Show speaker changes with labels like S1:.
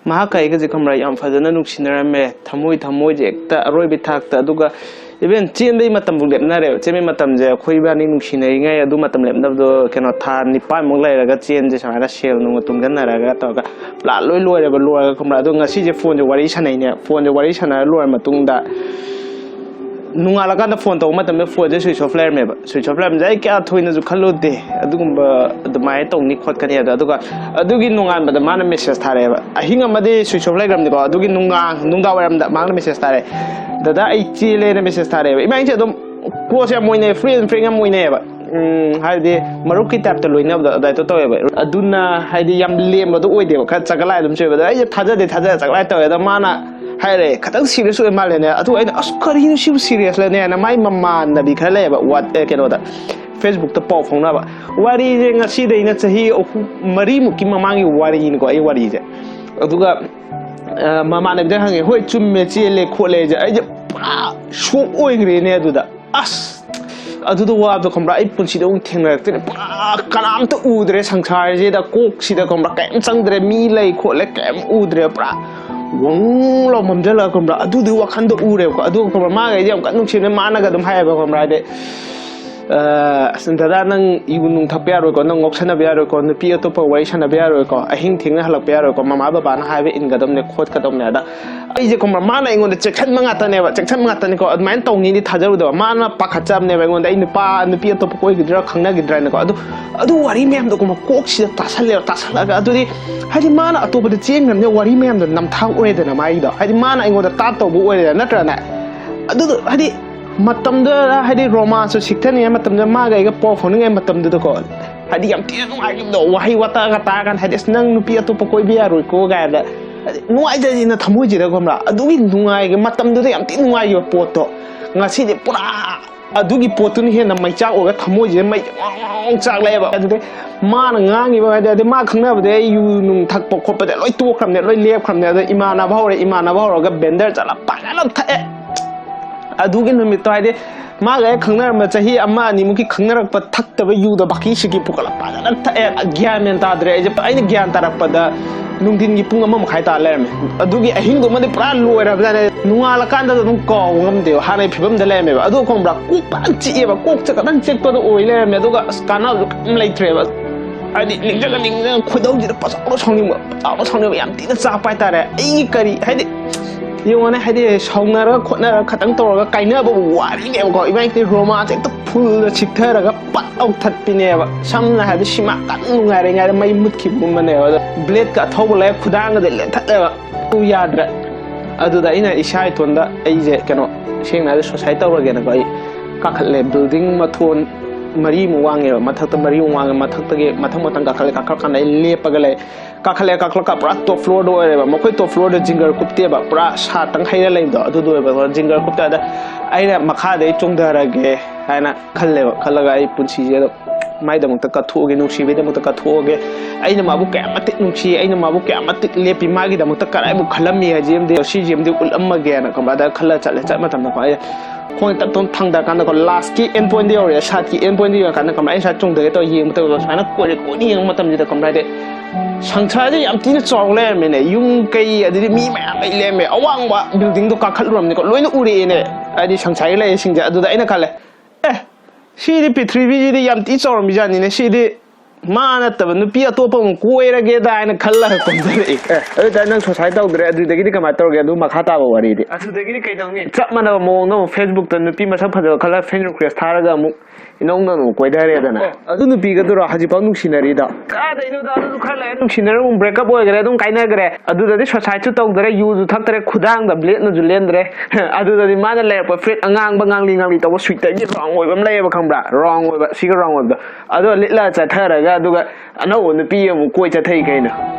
S1: Mahakai ga kamra yam fadana nuksinarame thamoi jekta aroi bithakta aduga even chen dei matam lepna re cheme matam je khoiba ni nuksinai ngai adu matam lepna do keno tha nipa mong lai raga chen je sanga sel nu tung gan raga to ga la loi re ba loi kamra do ngasi je phone je wari sanai ne phone je wari sana loi matung da nunga laga da phone to matam phone je switch off layer me ba switch off layer jai kya thoina ju khallo de adugumba adumai tong ni khot kan ya da aduga adugi nunga ba da mana message thare ba ahinga made switch off layer gram ni ko adugi nunga waram da mana message thare dada ai chile na message thare ba imang che dum close ya moine friend moine ba haide maruk ki tap to loina da to ba aduna haide yam lem ba do oide ba kha chagalai dum che ba ai thaja chagalai to da mana Hai kadang serius tu emal ni, atu aina askari ni siapa serius lah ni, namai mama nabi khala ba what kena da Facebook tu pau phone ba wari je ngasi dei na chahi mari muki mamangi wari ni ko ai wari je atu ga mama nabi dah hangi hoi chumme chele khole je ai je pra shu oi ngre ne atu da as atu do wa da kamra ai punsi do thengrak te pra kanam to udre sangsar je da kok si da kamra kaim changdre mi lai khole kaim udre pra wong lo mamjala kamra adu de wakhanda ure ko adu kamra ma ga jam kanung chine mana ga dum hai ba kamra de sindada nang igunung thapya ro ko nang oksana bya ro ko nupi atopa wai sana bya ro ko ahing thingna halak bya ro ko mama baba na hai in ga dum ne khot ka dum ne da ai je kamra mana ingon de chekhan manga ta ne ba chekhan manga ta ne ko admain tong ni thajaru do mana pakhacham ne ba ingon de nupa nupi atopa ko gidra khangna gidra ne ko adu wari mem do ko kok si tasala ga adu di hadi mana atopa de cheng ne wari mem do nam thau ore de na mai do hadi mana ingon de ta to bu ore na tra na adu hadi matam da hadi romance sikthani matam da ma ga po phone ngai matam da ko hadi yam ti nu ai do wahi wata ga ta kan hadi nang nupi atu pokoi bia roi ko ga da nu ai da na thamoi ji da komra adu gi nungai ga matam da yam ti nungai yo poto ngasi de pura adu gi potu ni he na mai cha o ga thamoi ji mai chak lai ba adu de ma na ngangi ba da ma khangna ba de yu nung thak pok khop da loi tu kham ne loi lep kham ne da imana bhaw ga bender chala pa la tha adugi numit to haide ma ga khangnar ma chahi amma ni muki khangnarak pa thakta ba yu da baki shiki pukala pa na tha gyan men ta dre je aina gyan tarak pa da nungdin gi pung amma khai ta lerme adugi ahing do ma de pra loira ba ne nunga la kan da dum ko ngam de ha nei phibam da lerme ba adu khom bra ku pa chi e ba kok cha kan chek pa do oi lerme aduga kana lai tre ba adi lingjaga ling khodau ji da pa sa songni yam ti da cha pai ta re ai kari haide yung ane hadi saungara khotna khatang tor ga kaina ba wari ne ko ibai ti romance to full da chikthara ga pat au that pine ba samna hadi sima kan ngare ngare mai mutki bum ne ba blade ka thob le khudang de le that ba tu yadra adu da ina isai tonda ai je kano sengna da society tor ga na ko ai ka khalle building mathon mari mu wange mathak ta mari wange mathak ta ge mathang matang ka khale ka kan ai lepaga le ka khale ka pra top floor do re ba mokoi top floor de jingar kupte ba pra sa tang haira lai do adu do ba jingar kupta da aina makha de chongdara ge haina khalle ba khalaga ai punsi je do mai da mukta ka thoge nuksi be da mukta ka thoge aina mabu ka matik nuksi aina mabu ka matik lepi magi da mukta karai bu khalami ha jem de si jem de ul amma ge na ka ba da khala chale cha matam na ko ai khoi ta ton thang da kan da ko last ki end point de ore shat ki end point de kan da ka ai sa chong de to yeng to so na ko ni yang matam ji da kam de 상차지 얌티는 쩌글래면에 융cây 아들이 미만 이래면 어왕과 빌딩도 kakhal럼니까 로이는 우리네 아디 상차이래 신자 아두다 이나 칼래 에 시디 피트리비지 얌티 쩌럼이잖니네 시디 마나따바 누피 아토빠 고이라게다 아이나 칼라 건데 에다 난 소사이 tawdre adudagi kama tawge adu makha ta ba wari de adudagi kaidawni chap mana mo no Facebook ta nupi masak phajal khala friend request tharaga amu inong no koidare dana adu nupi ga dura haji pa nungsinari da ka dainu da adu khala nungsinari breakup oigre adum kaina gre adudadi society tawdre use thaktre khudang da blade no julendre adudadi mana le pa friend angang bangang li taw sweet ta ji wrong oibam le ba khambra wrong oiba siga wrong oiba adu litla cha tharaga aduga anau nupi amu koi cha thai kaina